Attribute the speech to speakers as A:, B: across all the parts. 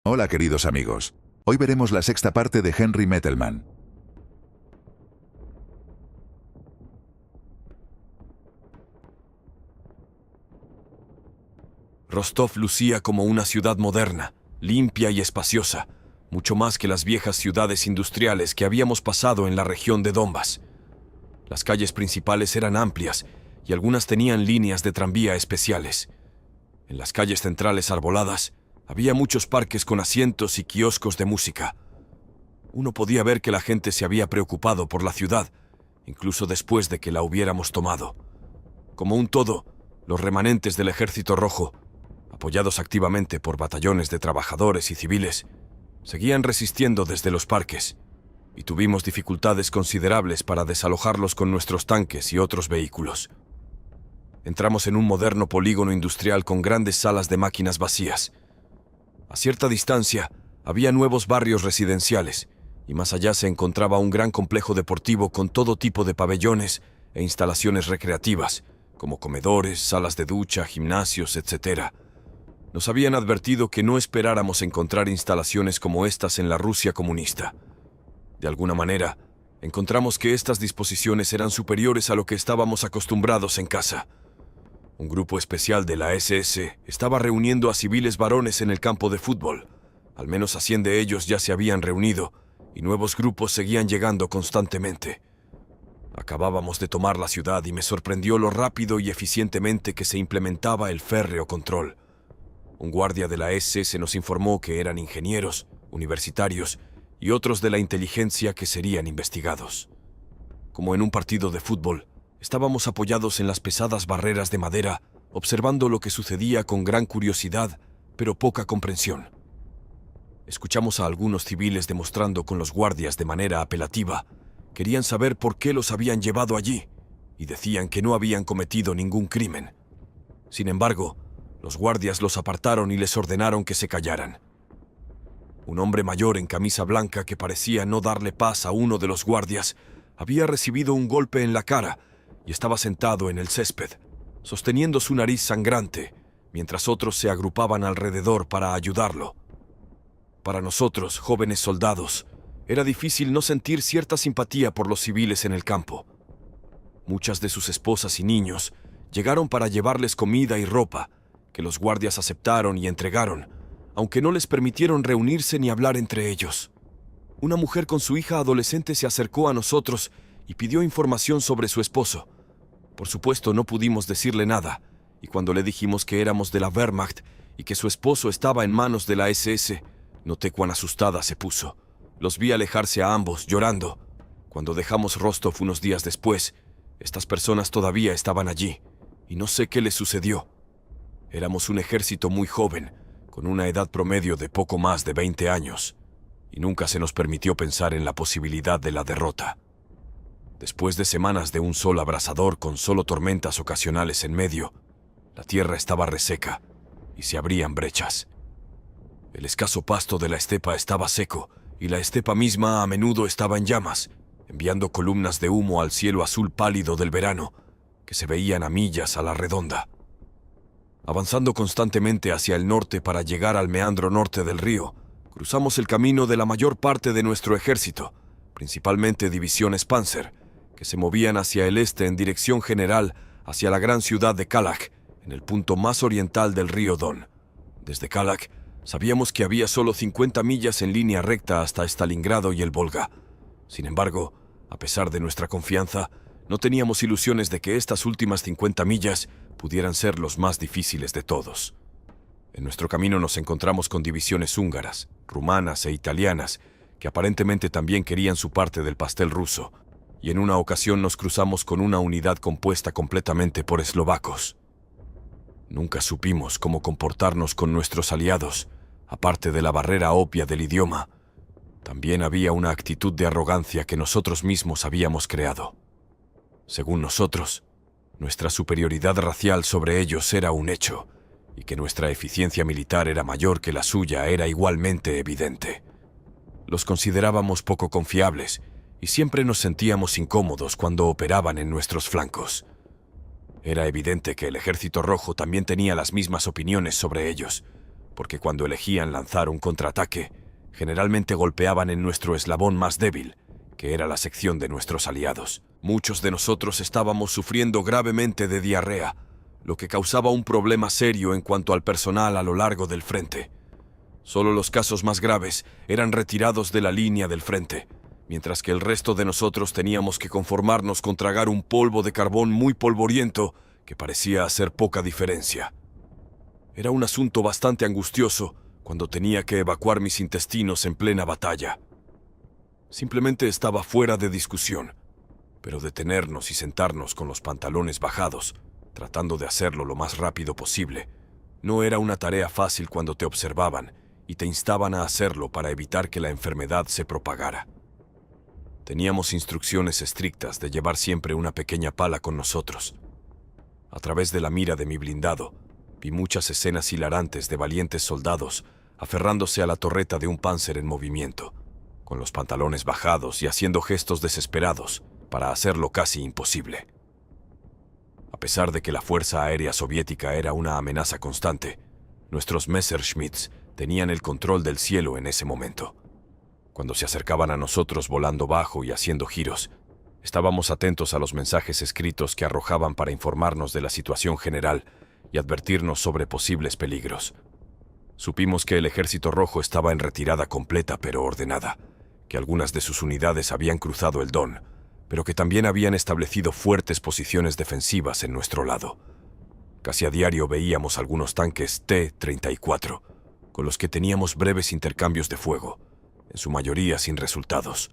A: Hola queridos amigos. Hoy veremos la sexta parte de Henry Mettelman.
B: Rostov lucía como una ciudad moderna, limpia y espaciosa, mucho más que las viejas ciudades industriales que habíamos pasado en la región de Donbass. Las calles principales eran amplias y algunas tenían líneas de tranvía especiales. En las calles centrales arboladas había muchos parques con asientos y kioscos de música. Uno podía ver que la gente se había preocupado por la ciudad, incluso después de que la hubiéramos tomado. Como un todo, los remanentes del Ejército Rojo, apoyados activamente por batallones de trabajadores y civiles, seguían resistiendo desde los parques, y tuvimos dificultades considerables para desalojarlos con nuestros tanques y otros vehículos. Entramos en un moderno polígono industrial con grandes salas de máquinas vacías. A cierta distancia había nuevos barrios residenciales, y más allá se encontraba un gran complejo deportivo con todo tipo de pabellones e instalaciones recreativas, como comedores, salas de ducha, gimnasios, etc. Nos habían advertido que no esperáramos encontrar instalaciones como estas en la Rusia comunista. De alguna manera, encontramos que estas disposiciones eran superiores a lo que estábamos acostumbrados en casa. Un grupo especial de la SS estaba reuniendo a civiles varones en el campo de fútbol. Al menos a 100 de ellos ya se habían reunido, y nuevos grupos seguían llegando constantemente. Acabábamos de tomar la ciudad y me sorprendió lo rápido y eficientemente que se implementaba el férreo control. Un guardia de la SS nos informó que eran ingenieros, universitarios y otros de la inteligencia que serían investigados. Como en un partido de fútbol, estábamos apoyados en las pesadas barreras de madera, observando lo que sucedía con gran curiosidad, pero poca comprensión. Escuchamos a algunos civiles demostrando con los guardias de manera apelativa. Querían saber por qué los habían llevado allí, y decían que no habían cometido ningún crimen. Sin embargo, los guardias los apartaron y les ordenaron que se callaran. Un hombre mayor en camisa blanca que parecía no darle paz a uno de los guardias había recibido un golpe en la cara y estaba sentado en el césped, sosteniendo su nariz sangrante, mientras otros se agrupaban alrededor para ayudarlo. Para nosotros, jóvenes soldados, era difícil no sentir cierta simpatía por los civiles en el campo. Muchas de sus esposas y niños llegaron para llevarles comida y ropa, que los guardias aceptaron y entregaron, aunque no les permitieron reunirse ni hablar entre ellos. Una mujer con su hija adolescente se acercó a nosotros y pidió información sobre su esposo. Por supuesto, no pudimos decirle nada, y cuando le dijimos que éramos de la Wehrmacht y que su esposo estaba en manos de la SS, noté cuán asustada se puso. Los vi alejarse a ambos, llorando. Cuando dejamos Rostov unos días después, estas personas todavía estaban allí, y no sé qué les sucedió. Éramos un ejército muy joven, con una edad promedio de poco más de 20 años, y nunca se nos permitió pensar en la posibilidad de la derrota. Después de semanas de un sol abrasador con solo tormentas ocasionales en medio, la tierra estaba reseca y se abrían brechas. El escaso pasto de la estepa estaba seco y la estepa misma a menudo estaba en llamas, enviando columnas de humo al cielo azul pálido del verano, que se veían a millas a la redonda. Avanzando constantemente hacia el norte para llegar al meandro norte del río, cruzamos el camino de la mayor parte de nuestro ejército, principalmente divisiones Panzer, que se movían hacia el este en dirección general hacia la gran ciudad de Kalach, en el punto más oriental del río Don. Desde Kalach, sabíamos que había solo 50 millas en línea recta hasta Stalingrado y el Volga. Sin embargo, a pesar de nuestra confianza, no teníamos ilusiones de que estas últimas 50 millas pudieran ser los más difíciles de todos. En nuestro camino nos encontramos con divisiones húngaras, rumanas e italianas, que aparentemente también querían su parte del pastel ruso, y en una ocasión nos cruzamos con una unidad compuesta completamente por eslovacos. Nunca supimos cómo comportarnos con nuestros aliados, aparte de la barrera obvia del idioma. También había una actitud de arrogancia que nosotros mismos habíamos creado. Según nosotros, nuestra superioridad racial sobre ellos era un hecho, y que nuestra eficiencia militar era mayor que la suya era igualmente evidente. Los considerábamos poco confiables, y siempre nos sentíamos incómodos cuando operaban en nuestros flancos. Era evidente que el Ejército Rojo también tenía las mismas opiniones sobre ellos, porque cuando elegían lanzar un contraataque, generalmente golpeaban en nuestro eslabón más débil, que era la sección de nuestros aliados. Muchos de nosotros estábamos sufriendo gravemente de diarrea, lo que causaba un problema serio en cuanto al personal a lo largo del frente. Solo los casos más graves eran retirados de la línea del frente, mientras que el resto de nosotros teníamos que conformarnos con tragar un polvo de carbón muy polvoriento que parecía hacer poca diferencia. Era un asunto bastante angustioso cuando tenía que evacuar mis intestinos en plena batalla. Simplemente estaba fuera de discusión, pero detenernos y sentarnos con los pantalones bajados, tratando de hacerlo lo más rápido posible, no era una tarea fácil cuando te observaban y te instaban a hacerlo para evitar que la enfermedad se propagara. Teníamos instrucciones estrictas de llevar siempre una pequeña pala con nosotros. A través de la mira de mi blindado, vi muchas escenas hilarantes de valientes soldados aferrándose a la torreta de un Panzer en movimiento, con los pantalones bajados y haciendo gestos desesperados para hacerlo casi imposible. A pesar de que la Fuerza Aérea Soviética era una amenaza constante, nuestros Messerschmitts tenían el control del cielo en ese momento. Cuando se acercaban a nosotros volando bajo y haciendo giros, estábamos atentos a los mensajes escritos que arrojaban para informarnos de la situación general y advertirnos sobre posibles peligros. Supimos que el Ejército Rojo estaba en retirada completa pero ordenada, que algunas de sus unidades habían cruzado el Don, pero que también habían establecido fuertes posiciones defensivas en nuestro lado. Casi a diario veíamos algunos tanques T-34, con los que teníamos breves intercambios de fuego, en su mayoría sin resultados.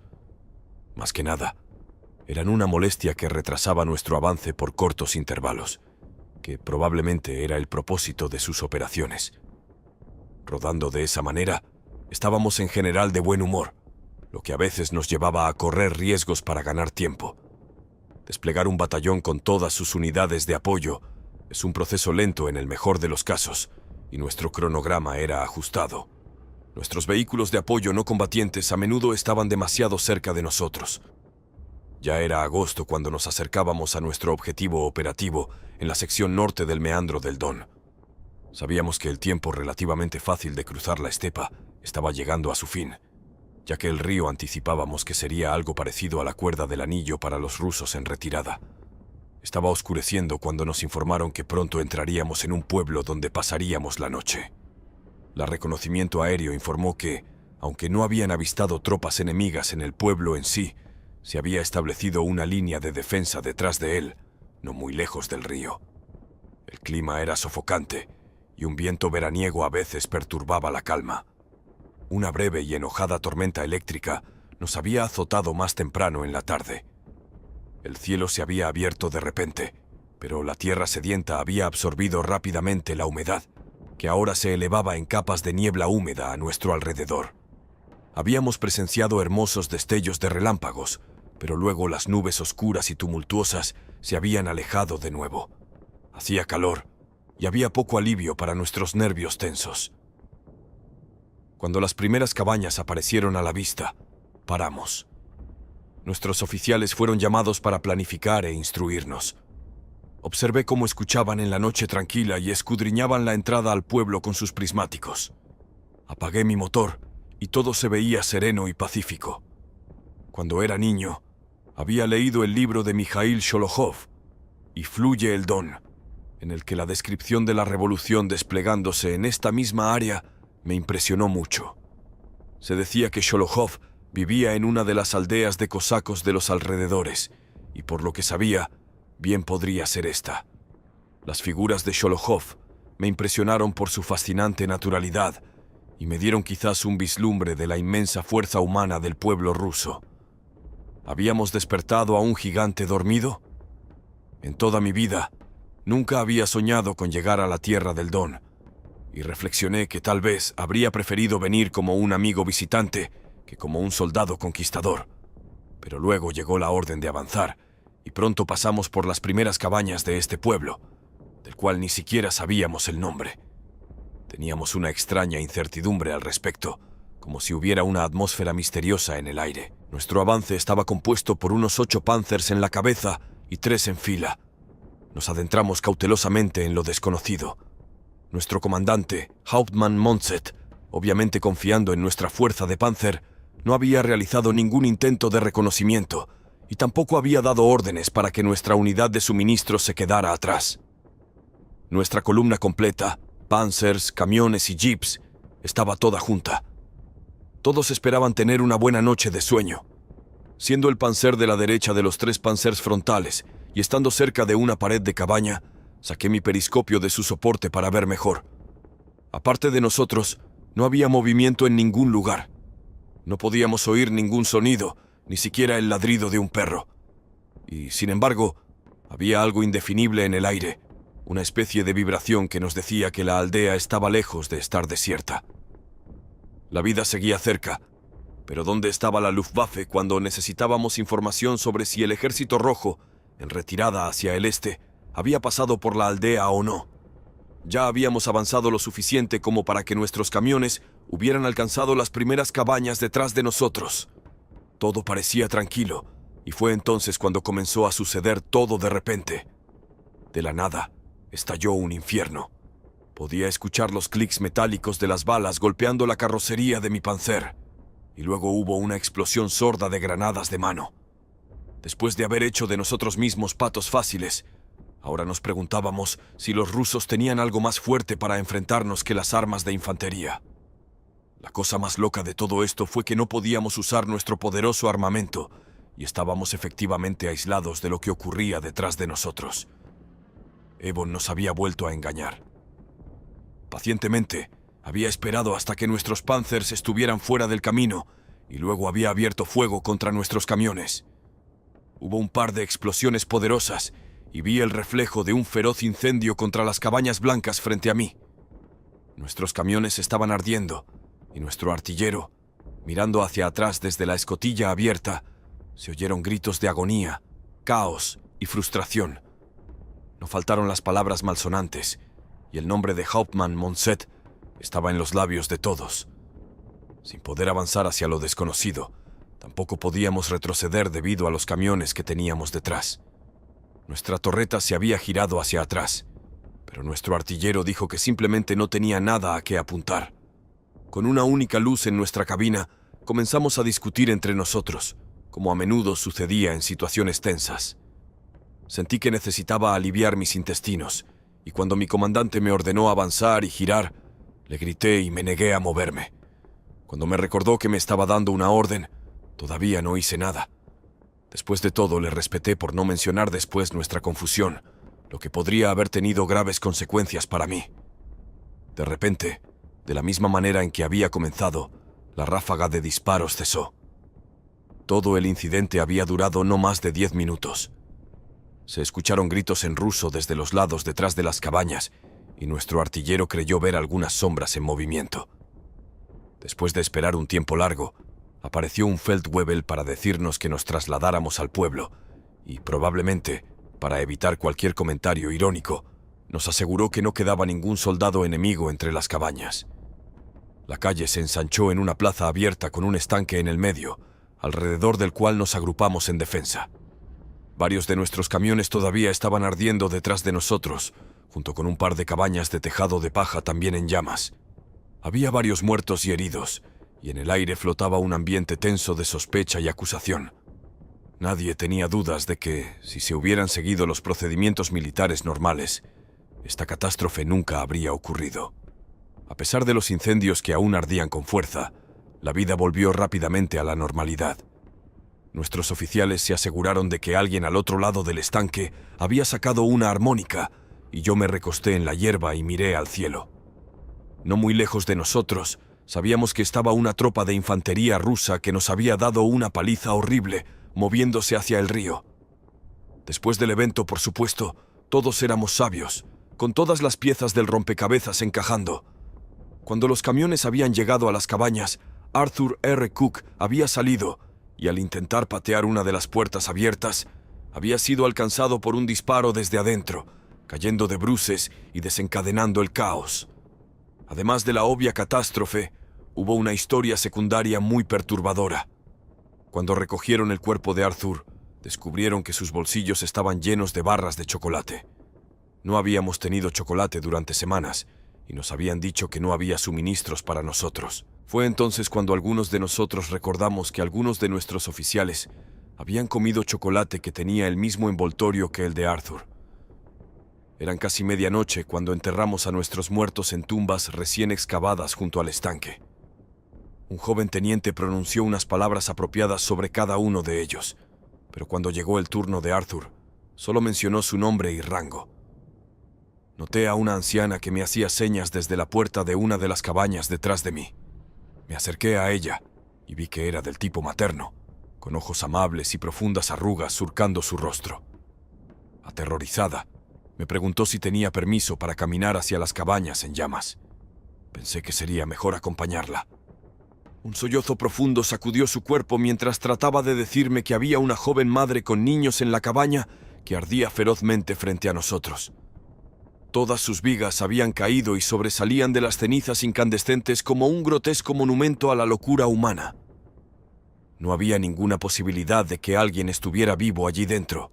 B: Más que nada, eran una molestia que retrasaba nuestro avance por cortos intervalos, que probablemente era el propósito de sus operaciones. Rodando de esa manera, estábamos en general de buen humor, lo que a veces nos llevaba a correr riesgos para ganar tiempo. Desplegar un batallón con todas sus unidades de apoyo es un proceso lento en el mejor de los casos, y nuestro cronograma era ajustado. Nuestros vehículos de apoyo no combatientes a menudo estaban demasiado cerca de nosotros. Ya era agosto cuando nos acercábamos a nuestro objetivo operativo en la sección norte del meandro del Don. Sabíamos que el tiempo relativamente fácil de cruzar la estepa estaba llegando a su fin, ya que el río anticipábamos que sería algo parecido a la cuerda del anillo para los rusos en retirada. Estaba oscureciendo cuando nos informaron que pronto entraríamos en un pueblo donde pasaríamos la noche. El reconocimiento aéreo informó que, aunque no habían avistado tropas enemigas en el pueblo en sí, se había establecido una línea de defensa detrás de él, no muy lejos del río. El clima era sofocante, y un viento veraniego a veces perturbaba la calma. Una breve y enojada tormenta eléctrica nos había azotado más temprano en la tarde. El cielo se había abierto de repente, pero la tierra sedienta había absorbido rápidamente la humedad, que ahora se elevaba en capas de niebla húmeda a nuestro alrededor. Habíamos presenciado hermosos destellos de relámpagos, pero luego las nubes oscuras y tumultuosas se habían alejado de nuevo. Hacía calor, y había poco alivio para nuestros nervios tensos. Cuando las primeras cabañas aparecieron a la vista, paramos. Nuestros oficiales fueron llamados para planificar e instruirnos. Observé cómo escuchaban en la noche tranquila y escudriñaban la entrada al pueblo con sus prismáticos. Apagué mi motor y todo se veía sereno y pacífico. Cuando era niño, había leído el libro de Mikhail Sholokhov, Y fluye el Don, en el que la descripción de la revolución desplegándose en esta misma área me impresionó mucho. Se decía que Sholokhov vivía en una de las aldeas de cosacos de los alrededores, y por lo que sabía, bien podría ser esta. Las figuras de Sholokhov me impresionaron por su fascinante naturalidad y me dieron quizás un vislumbre de la inmensa fuerza humana del pueblo ruso. ¿Habíamos despertado a un gigante dormido? En toda mi vida, nunca había soñado con llegar a la tierra del Don, y reflexioné que tal vez habría preferido venir como un amigo visitante que como un soldado conquistador. Pero luego llegó la orden de avanzar, y pronto pasamos por las primeras cabañas de este pueblo, del cual ni siquiera sabíamos el nombre. Teníamos una extraña incertidumbre al respecto, como si hubiera una atmósfera misteriosa en el aire. Nuestro avance estaba compuesto por unos 8 Panzers en la cabeza y 3 en fila. Nos adentramos cautelosamente en lo desconocido. Nuestro comandante, Hauptmann Monset, obviamente confiando en nuestra fuerza de Panzer, no había realizado ningún intento de reconocimiento y tampoco había dado órdenes para que nuestra unidad de suministro se quedara atrás. Nuestra columna completa, panzers, camiones y jeeps, estaba toda junta. Todos esperaban tener una buena noche de sueño. Siendo el panzer de la derecha de los 3 panzers frontales y estando cerca de una pared de cabaña, saqué mi periscopio de su soporte para ver mejor. Aparte de nosotros, no había movimiento en ningún lugar. No podíamos oír ningún sonido, ni siquiera el ladrido de un perro. Y, sin embargo, había algo indefinible en el aire, una especie de vibración que nos decía que la aldea estaba lejos de estar desierta. La vida seguía cerca, pero ¿dónde estaba la Luftwaffe cuando necesitábamos información sobre si el Ejército Rojo, en retirada hacia el este, había pasado por la aldea o no? Ya habíamos avanzado lo suficiente como para que nuestros camiones hubieran alcanzado las primeras cabañas detrás de nosotros. Todo parecía tranquilo, y fue entonces cuando comenzó a suceder todo de repente. De la nada, estalló un infierno. Podía escuchar los clics metálicos de las balas golpeando la carrocería de mi Panzer, y luego hubo una explosión sorda de granadas de mano. Después de haber hecho de nosotros mismos patos fáciles, ahora nos preguntábamos si los rusos tenían algo más fuerte para enfrentarnos que las armas de infantería. La cosa más loca de todo esto fue que no podíamos usar nuestro poderoso armamento y estábamos efectivamente aislados de lo que ocurría detrás de nosotros. Evon nos había vuelto a engañar. Pacientemente, había esperado hasta que nuestros panzers estuvieran fuera del camino y luego había abierto fuego contra nuestros camiones. Hubo un par de explosiones poderosas y vi el reflejo de un feroz incendio contra las cabañas blancas frente a mí. Nuestros camiones estaban ardiendo y nuestro artillero, mirando hacia atrás desde la escotilla abierta, se oyeron gritos de agonía, caos y frustración. No faltaron las palabras malsonantes y el nombre de Hauptmann Monset estaba en los labios de todos. Sin poder avanzar hacia lo desconocido, tampoco podíamos retroceder debido a los camiones que teníamos detrás. Nuestra torreta se había girado hacia atrás, pero nuestro artillero dijo que simplemente no tenía nada a qué apuntar. Con una única luz en nuestra cabina, comenzamos a discutir entre nosotros, como a menudo sucedía en situaciones tensas. Sentí que necesitaba aliviar mis intestinos, y cuando mi comandante me ordenó avanzar y girar, le grité y me negué a moverme. Cuando me recordó que me estaba dando una orden, todavía no hice nada. Después de todo, le respeté por no mencionar después nuestra confusión, lo que podría haber tenido graves consecuencias para mí. De repente, de la misma manera en que había comenzado, la ráfaga de disparos cesó. Todo el incidente había durado no más de 10 minutos. Se escucharon gritos en ruso desde los lados detrás de las cabañas, y nuestro artillero creyó ver algunas sombras en movimiento. Después de esperar un tiempo largo, apareció un Feldwebel para decirnos que nos trasladáramos al pueblo, y probablemente, para evitar cualquier comentario irónico, nos aseguró que no quedaba ningún soldado enemigo entre las cabañas. La calle se ensanchó en una plaza abierta con un estanque en el medio, alrededor del cual nos agrupamos en defensa. Varios de nuestros camiones todavía estaban ardiendo detrás de nosotros, junto con un par de cabañas de tejado de paja también en llamas. Había varios muertos y heridos, y en el aire flotaba un ambiente tenso de sospecha y acusación. Nadie tenía dudas de que, si se hubieran seguido los procedimientos militares normales, esta catástrofe nunca habría ocurrido. A pesar de los incendios que aún ardían con fuerza, la vida volvió rápidamente a la normalidad. Nuestros oficiales se aseguraron de que alguien al otro lado del estanque había sacado una armónica, y yo me recosté en la hierba y miré al cielo. No muy lejos de nosotros, sabíamos que estaba una tropa de infantería rusa que nos había dado una paliza horrible, moviéndose hacia el río. Después del evento, por supuesto, todos éramos sabios, con todas las piezas del rompecabezas encajando. Cuando los camiones habían llegado a las cabañas, Arthur R. Cook había salido, y al intentar patear una de las puertas abiertas, había sido alcanzado por un disparo desde adentro, cayendo de bruces y desencadenando el caos. Además de la obvia catástrofe, hubo una historia secundaria muy perturbadora. Cuando recogieron el cuerpo de Arthur, descubrieron que sus bolsillos estaban llenos de barras de chocolate. No habíamos tenido chocolate durante semanas, y nos habían dicho que no había suministros para nosotros. Fue entonces cuando algunos de nosotros recordamos que algunos de nuestros oficiales habían comido chocolate que tenía el mismo envoltorio que el de Arthur. Eran casi medianoche cuando enterramos a nuestros muertos en tumbas recién excavadas junto al estanque. Un joven teniente pronunció unas palabras apropiadas sobre cada uno de ellos, pero cuando llegó el turno de Arthur, solo mencionó su nombre y rango. Noté a una anciana que me hacía señas desde la puerta de una de las cabañas detrás de mí. Me acerqué a ella y vi que era del tipo materno, con ojos amables y profundas arrugas surcando su rostro. Aterrorizada, me preguntó si tenía permiso para caminar hacia las cabañas en llamas. Pensé que sería mejor acompañarla. Un sollozo profundo sacudió su cuerpo mientras trataba de decirme que había una joven madre con niños en la cabaña que ardía ferozmente frente a nosotros. Todas sus vigas habían caído y sobresalían de las cenizas incandescentes como un grotesco monumento a la locura humana. No había ninguna posibilidad de que alguien estuviera vivo allí dentro,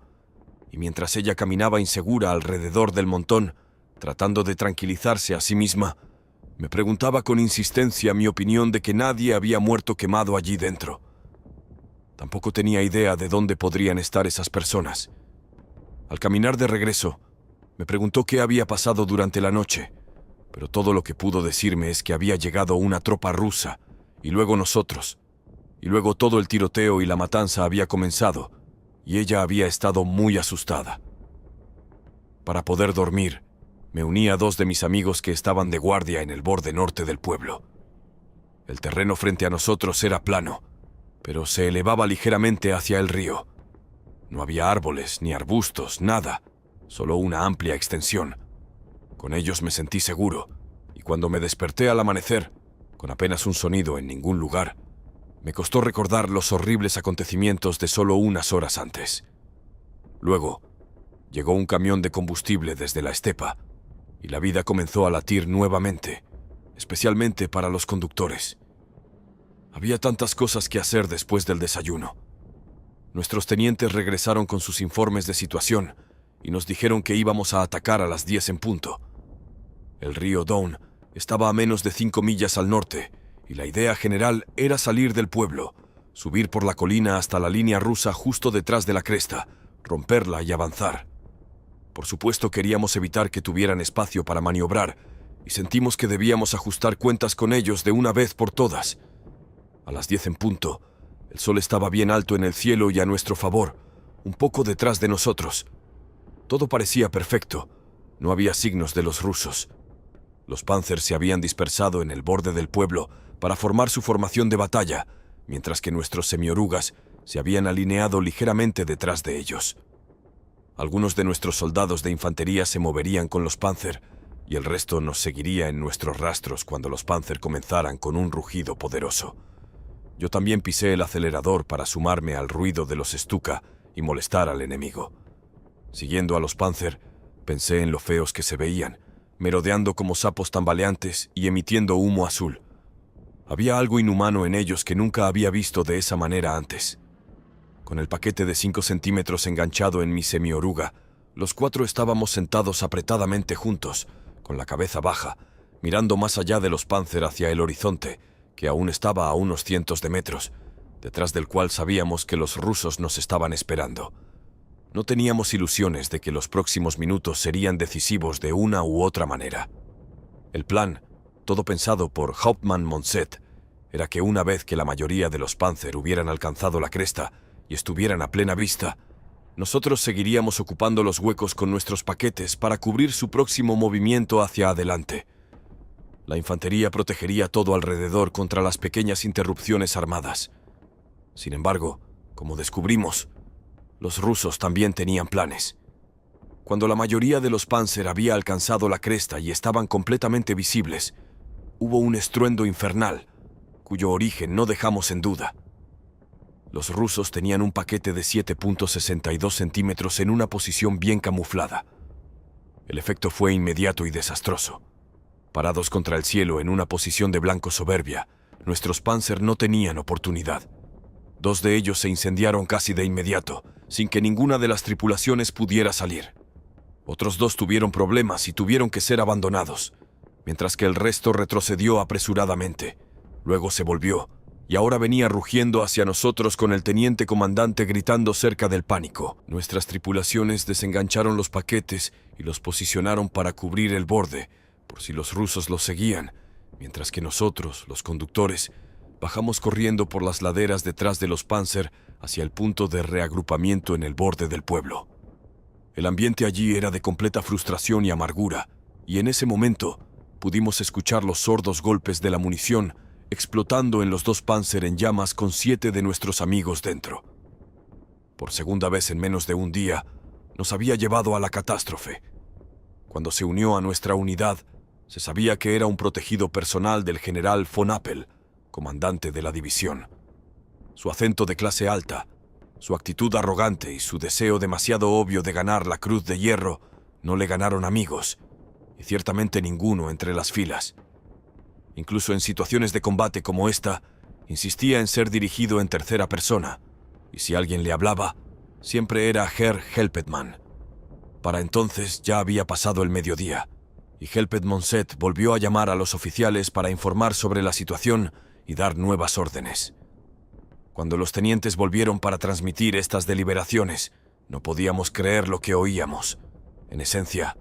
B: y mientras ella caminaba insegura alrededor del montón, tratando de tranquilizarse a sí misma, me preguntaba con insistencia mi opinión de que nadie había muerto quemado allí dentro. Tampoco tenía idea de dónde podrían estar esas personas. Al caminar de regreso, me preguntó qué había pasado durante la noche, pero todo lo que pudo decirme es que había llegado una tropa rusa, y luego nosotros, y luego todo el tiroteo y la matanza había comenzado, y ella había estado muy asustada. Para poder dormir, me uní a dos de mis amigos que estaban de guardia en el borde norte del pueblo. El terreno frente a nosotros era plano, pero se elevaba ligeramente hacia el río. No había árboles ni arbustos, nada, solo una amplia extensión. Con ellos me sentí seguro, y cuando me desperté al amanecer, con apenas un sonido en ningún lugar, me costó recordar los horribles acontecimientos de solo unas horas antes. Luego, llegó un camión de combustible desde la estepa, y la vida comenzó a latir nuevamente, especialmente para los conductores. Había tantas cosas que hacer después del desayuno. Nuestros tenientes regresaron con sus informes de situación y nos dijeron que íbamos a atacar a las 10 en punto. El río Down estaba a menos de 5 millas al norte, y la idea general era salir del pueblo, subir por la colina hasta la línea rusa justo detrás de la cresta, romperla y avanzar. Por supuesto queríamos evitar que tuvieran espacio para maniobrar, y sentimos que debíamos ajustar cuentas con ellos de una vez por todas. A las 10 en punto, el sol estaba bien alto en el cielo y a nuestro favor, un poco detrás de nosotros. Todo parecía perfecto, no había signos de los rusos. Los Panzers se habían dispersado en el borde del pueblo para formar su formación de batalla, mientras que nuestros semiorugas se habían alineado ligeramente detrás de ellos. Algunos de nuestros soldados de infantería se moverían con los Panzer, y el resto nos seguiría en nuestros rastros cuando los Panzer comenzaran con un rugido poderoso. Yo también pisé el acelerador para sumarme al ruido de los Stuka y molestar al enemigo. Siguiendo a los Panzer, pensé en lo feos que se veían, merodeando como sapos tambaleantes y emitiendo humo azul. Había algo inhumano en ellos que nunca había visto de esa manera antes. Con el paquete de 5 centímetros enganchado en mi semioruga, los 4 estábamos sentados apretadamente juntos, con la cabeza baja, mirando más allá de los Panzer hacia el horizonte, que aún estaba a unos cientos de metros, detrás del cual sabíamos que los rusos nos estaban esperando. No teníamos ilusiones de que los próximos minutos serían decisivos de una u otra manera. El plan, todo pensado por Hauptmann Monset, era que una vez que la mayoría de los Panzer hubieran alcanzado la cresta y estuvieran a plena vista, nosotros seguiríamos ocupando los huecos con nuestros paquetes para cubrir su próximo movimiento hacia adelante. La infantería protegería todo alrededor contra las pequeñas interrupciones armadas. Sin embargo, como descubrimos, los rusos también tenían planes. Cuando la mayoría de los Panzer había alcanzado la cresta y estaban completamente visibles, hubo un estruendo infernal, cuyo origen no dejamos en duda. Los rusos tenían un paquete de 7.62 centímetros en una posición bien camuflada. El efecto fue inmediato y desastroso. Parados contra el cielo en una posición de blanco soberbia, nuestros Panzer no tenían oportunidad. 2 de ellos se incendiaron casi de inmediato, sin que ninguna de las tripulaciones pudiera salir. Otros 2 tuvieron problemas y tuvieron que ser abandonados. mientras que el resto retrocedió apresuradamente. Luego se volvió, y ahora venía rugiendo hacia nosotros con el teniente comandante gritando cerca del pánico. Nuestras tripulaciones desengancharon los paquetes y los posicionaron para cubrir el borde, por si los rusos los seguían, mientras que nosotros, los conductores, bajamos corriendo por las laderas detrás de los Panzer hacia el punto de reagrupamiento en el borde del pueblo. El ambiente allí era de completa frustración y amargura, y en ese momento pudimos escuchar los sordos golpes de la munición explotando en los 2 Panzer en llamas con 7 de nuestros amigos dentro. Por segunda vez en menos de un día, nos había llevado a la catástrofe. Cuando se unió a nuestra unidad, se sabía que era un protegido personal del general von Appel, comandante de la división. Su acento de clase alta, su actitud arrogante y su deseo demasiado obvio de ganar la Cruz de Hierro no le ganaron amigos, y ciertamente ninguno entre las filas. Incluso en situaciones de combate como esta, insistía en ser dirigido en tercera persona, y si alguien le hablaba, siempre era Herr Helpetmann. Para entonces ya había pasado el mediodía, y Helpet-Monset volvió a llamar a los oficiales para informar sobre la situación y dar nuevas órdenes. Cuando los tenientes volvieron para transmitir estas deliberaciones, no podíamos creer lo que oíamos. En esencia,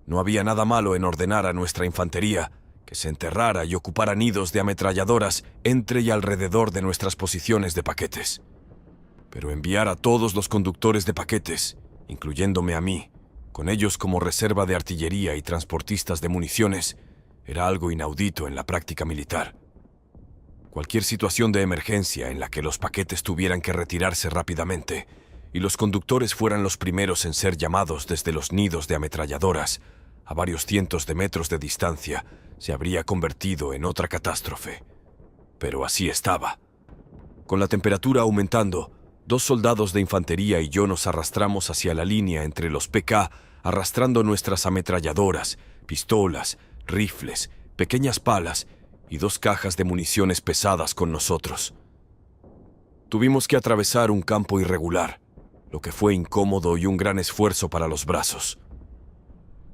B: no había nada malo en ordenar a nuestra infantería que se enterrara y ocupara nidos de ametralladoras entre y alrededor de nuestras posiciones de paquetes. Pero enviar a todos los conductores de paquetes, incluyéndome a mí, con ellos como reserva de artillería y transportistas de municiones, era algo inaudito en la práctica militar. Cualquier situación de emergencia en la que los paquetes tuvieran que retirarse rápidamente y los conductores fueran los primeros en ser llamados desde los nidos de ametralladoras a varios cientos de metros de distancia, se habría convertido en otra catástrofe. Pero así estaba. Con la temperatura aumentando, 2 soldados de infantería y yo nos arrastramos hacia la línea entre los PK, arrastrando nuestras ametralladoras, pistolas, rifles, pequeñas palas y 2 cajas de municiones pesadas con nosotros. Tuvimos que atravesar un campo irregular, lo que fue incómodo y un gran esfuerzo para los brazos.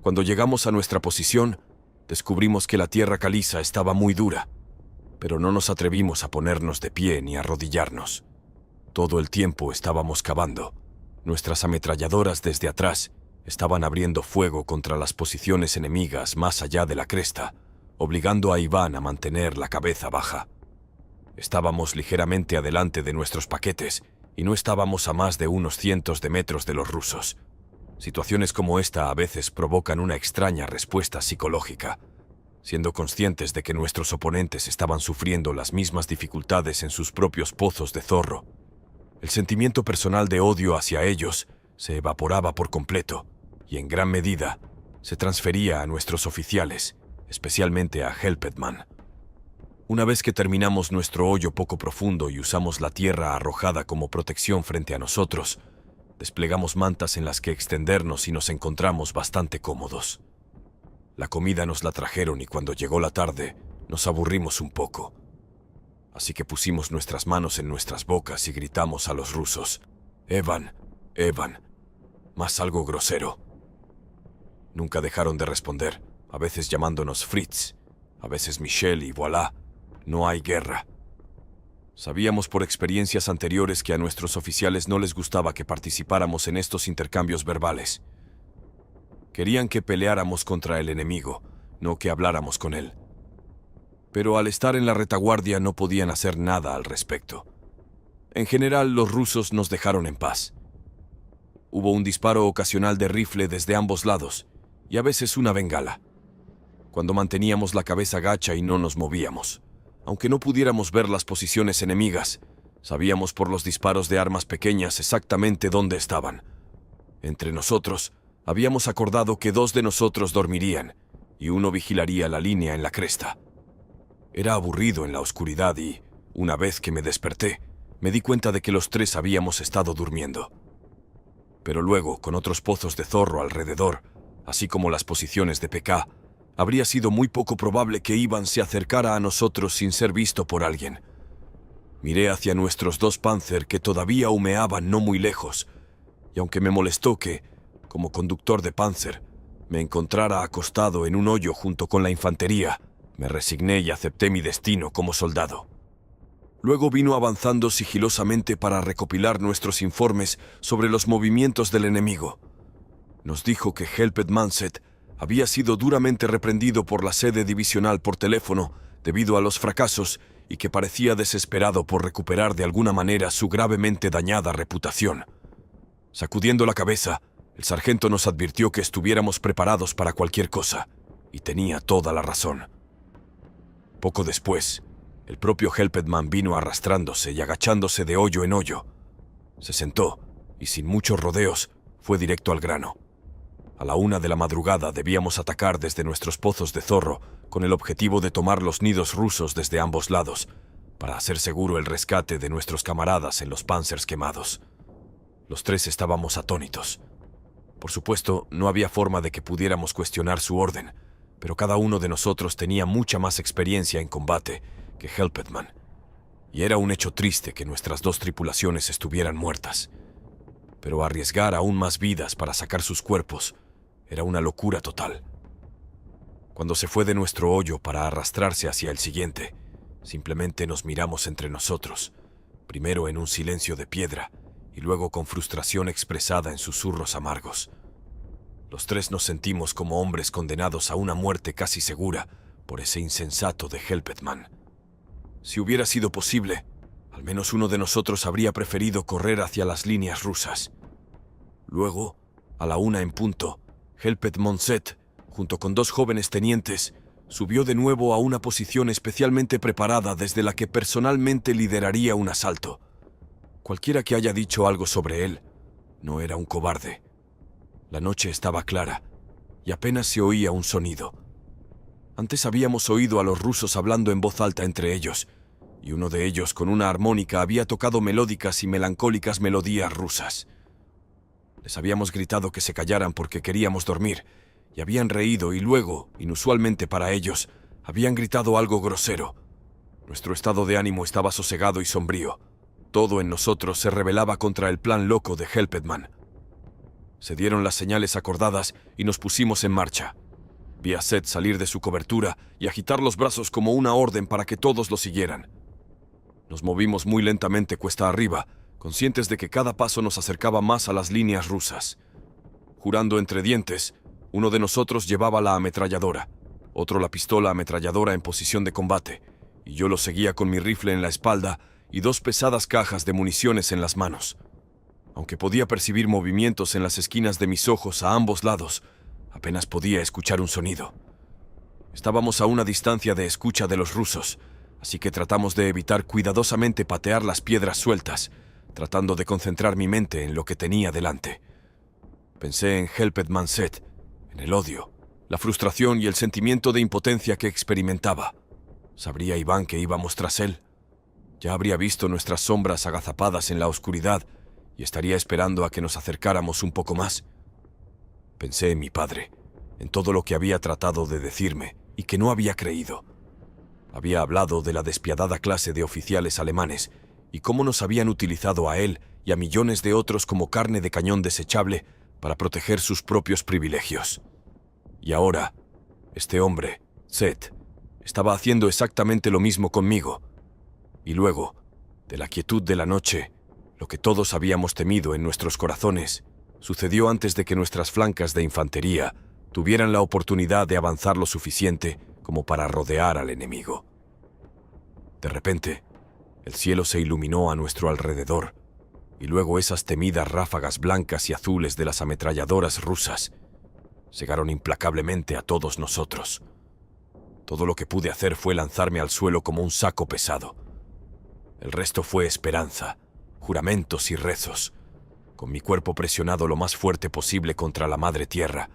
B: Cuando llegamos a nuestra posición, descubrimos que la tierra caliza estaba muy dura, pero no nos atrevimos a ponernos de pie ni a arrodillarnos. Todo el tiempo estábamos cavando. Nuestras ametralladoras desde atrás estaban abriendo fuego contra las posiciones enemigas más allá de la cresta, obligando a Iván a mantener la cabeza baja. Estábamos ligeramente adelante de nuestros paquetes y no estábamos a más de unos cientos de metros de los rusos. Situaciones como esta a veces provocan una extraña respuesta psicológica. Siendo conscientes de que nuestros oponentes estaban sufriendo las mismas dificultades en sus propios pozos de zorro, el sentimiento personal de odio hacia ellos se evaporaba por completo y en gran medida se transfería a nuestros oficiales, especialmente a Helpetmann. Una vez que terminamos nuestro hoyo poco profundo y usamos la tierra arrojada como protección frente a nosotros, desplegamos mantas en las que extendernos y nos encontramos bastante cómodos. La comida nos la trajeron y cuando llegó la tarde nos aburrimos un poco. Así que pusimos nuestras manos en nuestras bocas y gritamos a los rusos: «Evan, Evan», más algo grosero. Nunca dejaron de responder, a veces llamándonos Fritz, a veces Michel y voilà, no hay guerra. Sabíamos por experiencias anteriores que a nuestros oficiales no les gustaba que participáramos en estos intercambios verbales. Querían que peleáramos contra el enemigo, no que habláramos con él. Pero al estar en la retaguardia no podían hacer nada al respecto. En general, los rusos nos dejaron en paz. Hubo un disparo ocasional de rifle desde ambos lados, y a veces una bengala, cuando manteníamos la cabeza gacha y no nos movíamos. Aunque no pudiéramos ver las posiciones enemigas, sabíamos por los disparos de armas pequeñas exactamente dónde estaban. Entre nosotros, habíamos acordado que 2 de nosotros dormirían, y uno vigilaría la línea en la cresta. Era aburrido en la oscuridad y, una vez que me desperté, me di cuenta de que los 3 habíamos estado durmiendo. Pero luego, con otros pozos de zorro alrededor, así como las posiciones de PK, habría sido muy poco probable que Iván se acercara a nosotros sin ser visto por alguien. Miré hacia nuestros 2 Panzer que todavía humeaban no muy lejos, y aunque me molestó que, como conductor de Panzer, me encontrara acostado en un hoyo junto con la infantería, me resigné y acepté mi destino como soldado. Luego vino avanzando sigilosamente para recopilar nuestros informes sobre los movimientos del enemigo. Nos dijo que Helpet Manset había sido duramente reprendido por la sede divisional por teléfono debido a los fracasos y que parecía desesperado por recuperar de alguna manera su gravemente dañada reputación. Sacudiendo la cabeza, el sargento nos advirtió que estuviéramos preparados para cualquier cosa, y tenía toda la razón. Poco después, el propio Helpetman vino arrastrándose y agachándose de hoyo en hoyo. Se sentó, y sin muchos rodeos, fue directo al grano. A la 1 de la madrugada debíamos atacar desde nuestros pozos de zorro, con el objetivo de tomar los nidos rusos desde ambos lados, para hacer seguro el rescate de nuestros camaradas en los Panzers quemados. Los tres estábamos atónitos. Por supuesto, no había forma de que pudiéramos cuestionar su orden, pero cada uno de nosotros tenía mucha más experiencia en combate que Helpetman, y era un hecho triste que nuestras dos tripulaciones estuvieran muertas. Pero arriesgar aún más vidas para sacar sus cuerpos era una locura total. Cuando se fue de nuestro hoyo para arrastrarse hacia el siguiente, simplemente nos miramos entre nosotros, primero en un silencio de piedra y luego con frustración expresada en susurros amargos. Los tres nos sentimos como hombres condenados a una muerte casi segura por ese insensato de Helpetman. Si hubiera sido posible, al menos uno de nosotros habría preferido correr hacia las líneas rusas. Luego, a la 1 en punto, Helpet Manset, junto con 2 jóvenes tenientes, subió de nuevo a una posición especialmente preparada desde la que personalmente lideraría un asalto. Cualquiera que haya dicho algo sobre él, no era un cobarde. La noche estaba clara, y apenas se oía un sonido. Antes habíamos oído a los rusos hablando en voz alta entre ellos, y uno de ellos con una armónica había tocado melódicas y melancólicas melodías rusas. Les habíamos gritado que se callaran porque queríamos dormir, y habían reído y luego, inusualmente para ellos, habían gritado algo grosero. Nuestro estado de ánimo estaba sosegado y sombrío. Todo en nosotros se rebelaba contra el plan loco de Helpetman. Se dieron las señales acordadas y nos pusimos en marcha. Vi a Seth salir de su cobertura y agitar los brazos como una orden para que todos lo siguieran. Nos movimos muy lentamente cuesta arriba, conscientes de que cada paso nos acercaba más a las líneas rusas. Jurando entre dientes, uno de nosotros llevaba la ametralladora, otro la pistola ametralladora en posición de combate, y yo lo seguía con mi rifle en la espalda y 2 pesadas cajas de municiones en las manos. Aunque podía percibir movimientos en las esquinas de mis ojos a ambos lados, apenas podía escuchar un sonido. Estábamos a una distancia de escucha de los rusos, así que tratamos de evitar cuidadosamente patear las piedras sueltas, tratando de concentrar mi mente en lo que tenía delante. Pensé en Helpet Manset, en el odio, la frustración y el sentimiento de impotencia que experimentaba. ¿Sabría Iván que íbamos tras él? Ya habría visto nuestras sombras agazapadas en la oscuridad y estaría esperando a que nos acercáramos un poco más. Pensé en mi padre, en todo lo que había tratado de decirme y que no había creído. Había hablado de la despiadada clase de oficiales alemanes y cómo nos habían utilizado a él y a millones de otros como carne de cañón desechable para proteger sus propios privilegios. Y ahora, este hombre, Seth, estaba haciendo exactamente lo mismo conmigo. Y luego, de la quietud de la noche, lo que todos habíamos temido en nuestros corazones, sucedió antes de que nuestras flancas de infantería tuvieran la oportunidad de avanzar lo suficiente como para rodear al enemigo. De repente, el cielo se iluminó a nuestro alrededor, y luego esas temidas ráfagas blancas y azules de las ametralladoras rusas cegaron implacablemente a todos nosotros. Todo lo que pude hacer fue lanzarme al suelo como un saco pesado. El resto fue esperanza, juramentos y rezos, con mi cuerpo presionado lo más fuerte posible contra la madre tierra,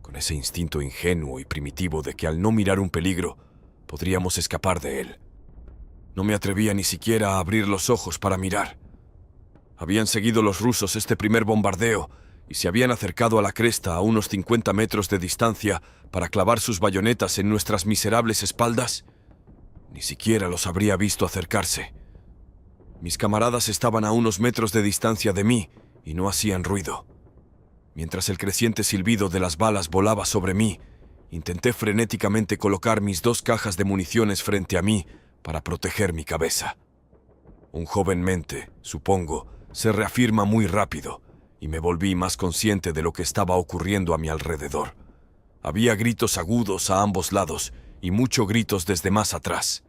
B: con ese instinto ingenuo y primitivo de que al no mirar un peligro, podríamos escapar de él. No me atrevía ni siquiera a abrir los ojos para mirar. Habían seguido los rusos este primer bombardeo y se habían acercado a la cresta a unos 50 metros de distancia para clavar sus bayonetas en nuestras miserables espaldas. Ni siquiera los habría visto acercarse. Mis camaradas estaban a unos metros de distancia de mí y no hacían ruido. Mientras el creciente silbido de las balas volaba sobre mí, intenté frenéticamente colocar mis 2 cajas de municiones frente a mí para proteger mi cabeza. Un joven mente, supongo, se reafirma muy rápido, y me volví más consciente de lo que estaba ocurriendo a mi alrededor. Había gritos agudos a ambos lados y muchos gritos desde más atrás.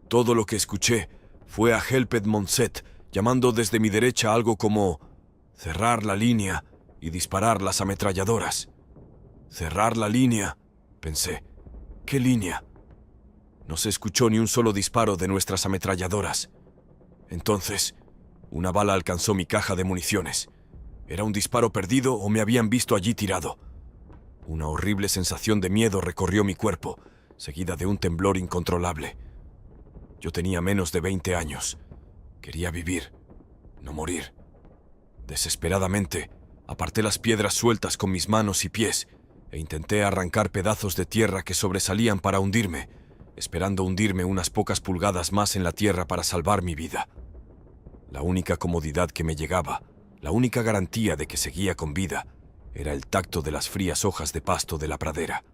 B: Todo lo que escuché fue a Helped Monset llamando desde mi derecha algo como cerrar la línea y disparar las ametralladoras. Cerrar la línea, pensé. ¿Qué línea? No se escuchó ni un solo disparo de nuestras ametralladoras. Entonces, una bala alcanzó mi caja de municiones. ¿Era un disparo perdido o me habían visto allí tirado? Una horrible sensación de miedo recorrió mi cuerpo, seguida de un temblor incontrolable. Yo tenía menos de 20 años. Quería vivir, no morir. Desesperadamente, aparté las piedras sueltas con mis manos y pies e intenté arrancar pedazos de tierra que sobresalían para hundirme, esperando hundirme unas pocas pulgadas más en la tierra para salvar mi vida. La única comodidad que me llegaba, la única garantía de que seguía con vida, era el tacto de las frías hojas de pasto de la pradera.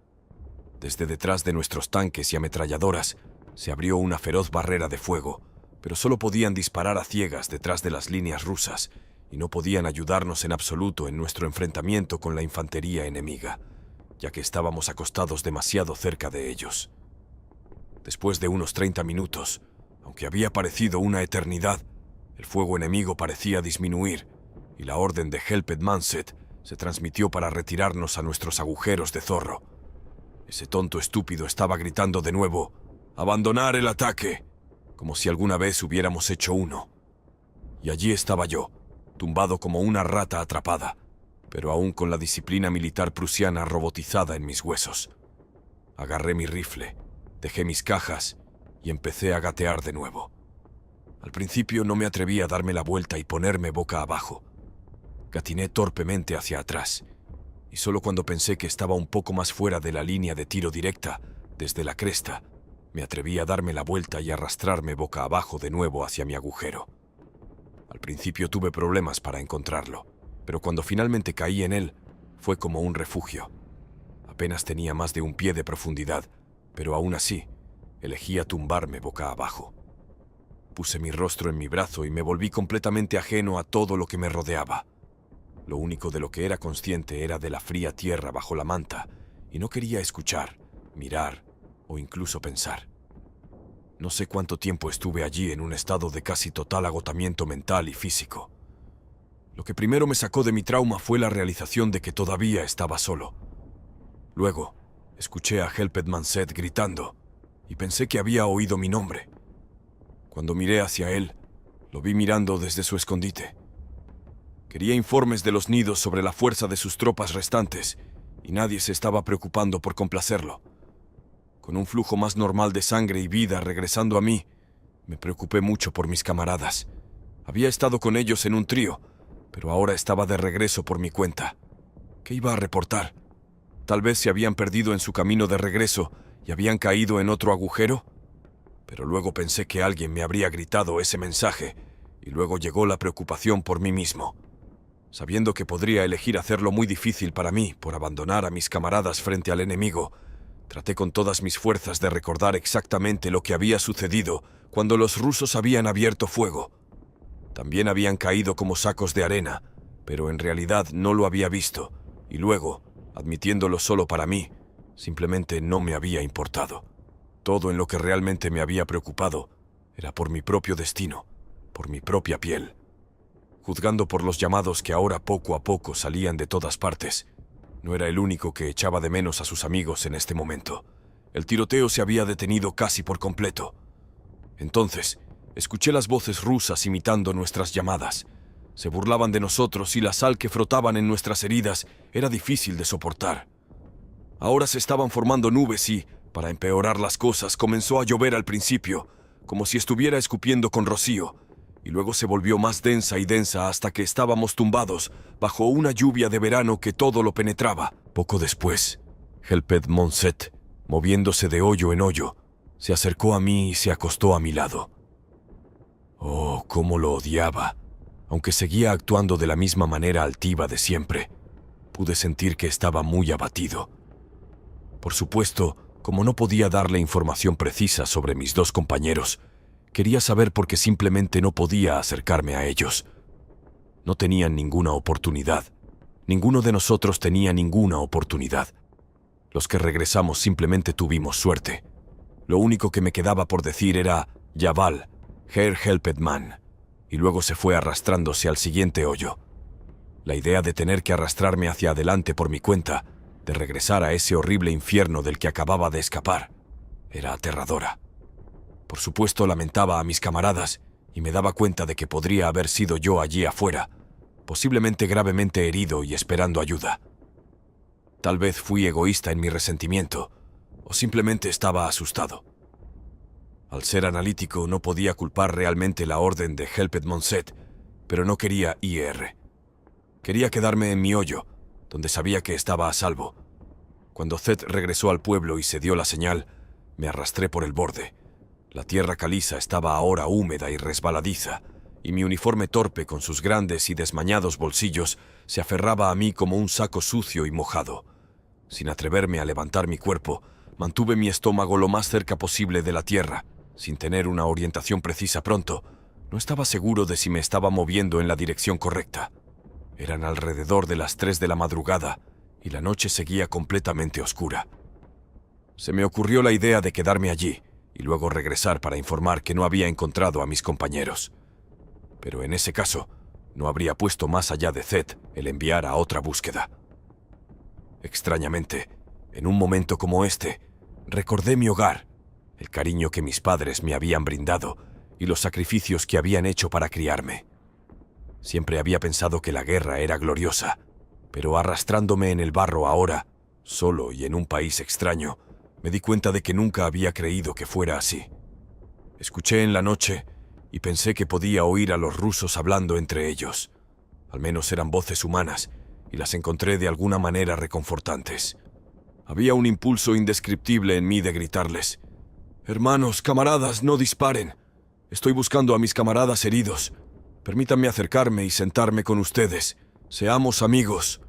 B: Desde detrás de nuestros tanques y ametralladoras se abrió una feroz barrera de fuego, pero solo podían disparar a ciegas detrás de las líneas rusas y no podían ayudarnos en absoluto en nuestro enfrentamiento con la infantería enemiga, ya que estábamos acostados demasiado cerca de ellos. Después de unos 30 minutos, aunque había parecido una eternidad, el fuego enemigo parecía disminuir y la orden de Helped Manset se transmitió para retirarnos a nuestros agujeros de zorro. Ese tonto estúpido estaba gritando de nuevo: «¡Abandonar el ataque!», como si alguna vez hubiéramos hecho uno. Y allí estaba yo, tumbado como una rata atrapada, pero aún con la disciplina militar prusiana robotizada en mis huesos. Agarré mi rifle, dejé mis cajas y empecé a gatear de nuevo. Al principio no me atreví a darme la vuelta y ponerme boca abajo. Gatiné torpemente hacia atrás, y solo cuando pensé que estaba un poco más fuera de la línea de tiro directa, desde la cresta, me atreví a darme la vuelta y arrastrarme boca abajo de nuevo hacia mi agujero. Al principio tuve problemas para encontrarlo, pero cuando finalmente caí en él, fue como un refugio. Apenas tenía más de 1 pie de profundidad, pero aún así, elegí tumbarme boca abajo. Puse mi rostro en mi brazo y me volví completamente ajeno a todo lo que me rodeaba. Lo único de lo que era consciente era de la fría tierra bajo la manta, y no quería escuchar, mirar o incluso pensar. No sé cuánto tiempo estuve allí en un estado de casi total agotamiento mental y físico. Lo que primero me sacó de mi trauma fue la realización de que todavía estaba solo. Luego, escuché a Helped Manset gritando, y pensé que había oído mi nombre. Cuando miré hacia él, lo vi mirando desde su escondite. Quería informes de los nidos sobre la fuerza de sus tropas restantes, y nadie se estaba preocupando por complacerlo. Con un flujo más normal de sangre y vida regresando a mí, me preocupé mucho por mis camaradas. Había estado con ellos en un trío, pero ahora estaba de regreso por mi cuenta. ¿Qué iba a reportar? Tal vez se habían perdido en su camino de regreso y habían caído en otro agujero. Pero luego pensé que alguien me habría gritado ese mensaje, y luego llegó la preocupación por mí mismo. Sabiendo que podría elegir hacerlo muy difícil para mí por abandonar a mis camaradas frente al enemigo, traté con todas mis fuerzas de recordar exactamente lo que había sucedido cuando los rusos habían abierto fuego. También habían caído como sacos de arena, pero en realidad no lo había visto, y luego, admitiéndolo solo para mí, simplemente no me había importado. Todo en lo que realmente me había preocupado era por mi propio destino, por mi propia piel. Juzgando por los llamados que ahora poco a poco salían de todas partes, no era el único que echaba de menos a sus amigos en este momento. El tiroteo se había detenido casi por completo. Entonces, escuché las voces rusas imitando nuestras llamadas. Se burlaban de nosotros y la sal que frotaban en nuestras heridas era difícil de soportar. Ahora se estaban formando nubes y, para empeorar las cosas, comenzó a llover al principio, como si estuviera escupiendo con rocío, y luego se volvió más densa y densa hasta que estábamos tumbados bajo una lluvia de verano que todo lo penetraba. Poco después, Helped Monset, moviéndose de hoyo en hoyo, se acercó a mí y se acostó a mi lado. Oh, cómo lo odiaba, aunque seguía actuando de la misma manera altiva de siempre. Pude sentir que estaba muy abatido. Por supuesto, como no podía darle información precisa sobre mis dos compañeros, quería saber por qué simplemente no podía acercarme a ellos. No tenían ninguna oportunidad. Ninguno de nosotros tenía ninguna oportunidad. Los que regresamos simplemente tuvimos suerte. Lo único que me quedaba por decir era Javal, Herr Helpetmann, y luego se fue arrastrándose al siguiente hoyo. La idea de tener que arrastrarme hacia adelante por mi cuenta, de regresar a ese horrible infierno del que acababa de escapar, era aterradora. Por supuesto, lamentaba a mis camaradas y me daba cuenta de que podría haber sido yo allí afuera, posiblemente gravemente herido y esperando ayuda. Tal vez fui egoísta en mi resentimiento, o simplemente estaba asustado. Al ser analítico, no podía culpar realmente la orden de Helpetmann, pero no quería IR. Quería quedarme en mi hoyo, donde sabía que estaba a salvo. Cuando Zed regresó al pueblo y se dio la señal, me arrastré por el borde. La tierra caliza estaba ahora húmeda y resbaladiza, y mi uniforme torpe con sus grandes y desmañados bolsillos se aferraba a mí como un saco sucio y mojado. Sin atreverme a levantar mi cuerpo, mantuve mi estómago lo más cerca posible de la tierra. Sin tener una orientación precisa pronto, no estaba seguro de si me estaba moviendo en la dirección correcta. Eran alrededor de las 3 de la madrugada y la noche seguía completamente oscura. Se me ocurrió la idea de quedarme allí y luego regresar para informar que no había encontrado a mis compañeros. Pero en ese caso, no habría puesto más allá de Zed el enviar a otra búsqueda. Extrañamente, en un momento como este, recordé mi hogar, el cariño que mis padres me habían brindado y los sacrificios que habían hecho para criarme. Siempre había pensado que la guerra era gloriosa, pero arrastrándome en el barro ahora, solo y en un país extraño, me di cuenta de que nunca había creído que fuera así. Escuché en la noche y pensé que podía oír a los rusos hablando entre ellos. Al menos eran voces humanas, y las encontré de alguna manera reconfortantes. Había un impulso indescriptible en mí de gritarles: «Hermanos, camaradas, no disparen. Estoy buscando a mis camaradas heridos. Permítanme acercarme y sentarme con ustedes. Seamos amigos».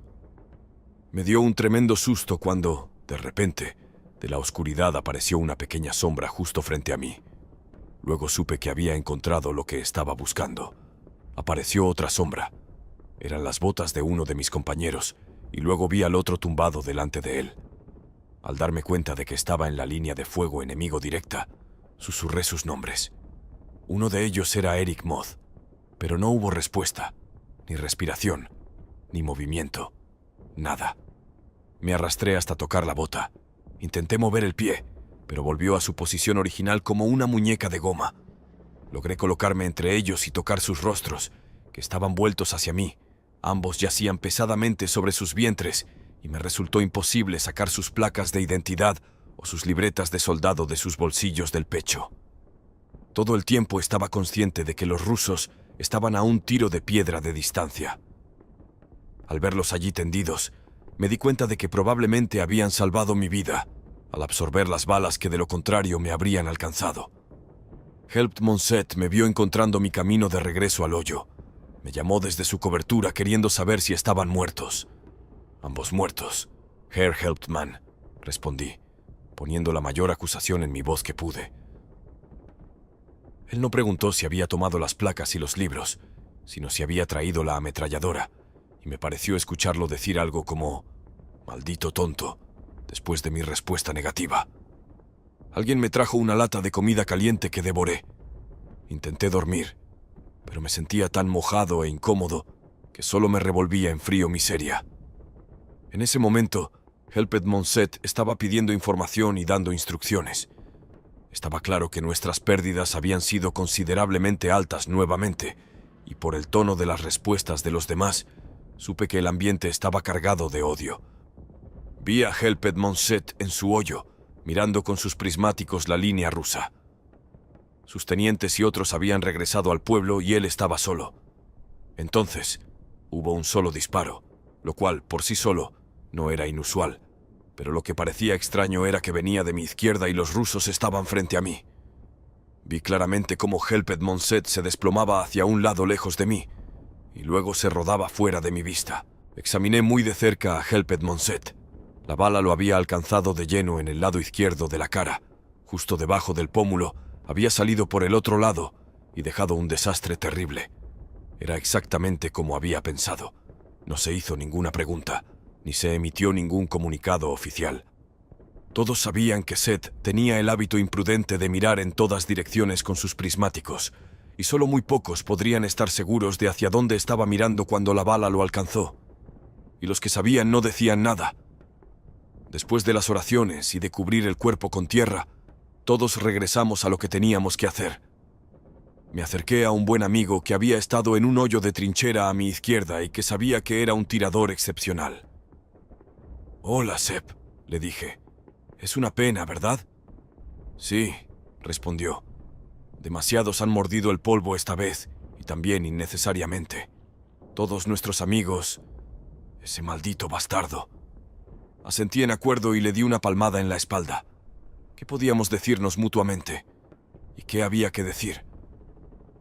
B: Me dio un tremendo susto cuando, de repente, de la oscuridad apareció una pequeña sombra justo frente a mí. Luego supe que había encontrado lo que estaba buscando. Apareció otra sombra. Eran las botas de uno de mis compañeros, y luego vi al otro tumbado delante de él. Al darme cuenta de que estaba en la línea de fuego enemigo directa, susurré sus nombres. Uno de ellos era Eric Moth, pero no hubo respuesta, ni respiración, ni movimiento, nada. Me arrastré hasta tocar la bota. Intenté mover el pie, pero volvió a su posición original como una muñeca de goma. Logré colocarme entre ellos y tocar sus rostros, que estaban vueltos hacia mí. Ambos yacían pesadamente sobre sus vientres, y me resultó imposible sacar sus placas de identidad o sus libretas de soldado de sus bolsillos del pecho. Todo el tiempo estaba consciente de que los rusos estaban a un tiro de piedra de distancia. Al verlos allí tendidos, me di cuenta de que probablemente habían salvado mi vida, al absorber las balas que de lo contrario me habrían alcanzado. Helpetmann me vio encontrando mi camino de regreso al hoyo. Me llamó desde su cobertura queriendo saber si estaban muertos. «Ambos muertos, Herr Helpetmann», respondí, poniendo la mayor acusación en mi voz que pude. Él no preguntó si había tomado las placas y los libros, sino si había traído la ametralladora, y me pareció escucharlo decir algo como «maldito tonto», después de mi respuesta negativa. Alguien me trajo una lata de comida caliente que devoré. Intenté dormir, pero me sentía tan mojado e incómodo que solo me revolvía en frío miseria. En ese momento, Helpetmann estaba pidiendo información y dando instrucciones. Estaba claro que nuestras pérdidas habían sido considerablemente altas nuevamente, y por el tono de las respuestas de los demás, supe que el ambiente estaba cargado de odio. Vi a Helpetmann en su hoyo, mirando con sus prismáticos la línea rusa. Sus tenientes y otros habían regresado al pueblo y él estaba solo. Entonces, hubo un solo disparo, lo cual, por sí solo, no era inusual, pero lo que parecía extraño era que venía de mi izquierda y los rusos estaban frente a mí. Vi claramente cómo Helpetmann se desplomaba hacia un lado lejos de mí, y luego se rodaba fuera de mi vista. Examiné muy de cerca a Helped Monset. La bala lo había alcanzado de lleno en el lado izquierdo de la cara. Justo debajo del pómulo, había salido por el otro lado y dejado un desastre terrible. Era exactamente como había pensado. No se hizo ninguna pregunta, ni se emitió ningún comunicado oficial. Todos sabían que Seth tenía el hábito imprudente de mirar en todas direcciones con sus prismáticos, y solo muy pocos podrían estar seguros de hacia dónde estaba mirando cuando la bala lo alcanzó. Y los que sabían no decían nada. Después de las oraciones y de cubrir el cuerpo con tierra, todos regresamos a lo que teníamos que hacer. Me acerqué a un buen amigo que había estado en un hoyo de trinchera a mi izquierda y que sabía que era un tirador excepcional. «Hola, Sep», le dije. «Es una pena, ¿verdad?» «Sí», respondió. «Demasiados han mordido el polvo esta vez, y también innecesariamente. Todos nuestros amigos... Ese maldito bastardo». Asentí en acuerdo y le di una palmada en la espalda. ¿Qué podíamos decirnos mutuamente? ¿Y qué había que decir?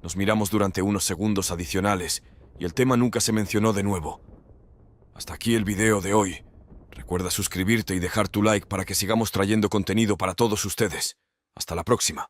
B: Nos miramos durante unos segundos adicionales y el tema nunca se mencionó de nuevo. Hasta aquí el video de hoy. Recuerda suscribirte y dejar tu like para que sigamos trayendo contenido para todos ustedes. Hasta la próxima.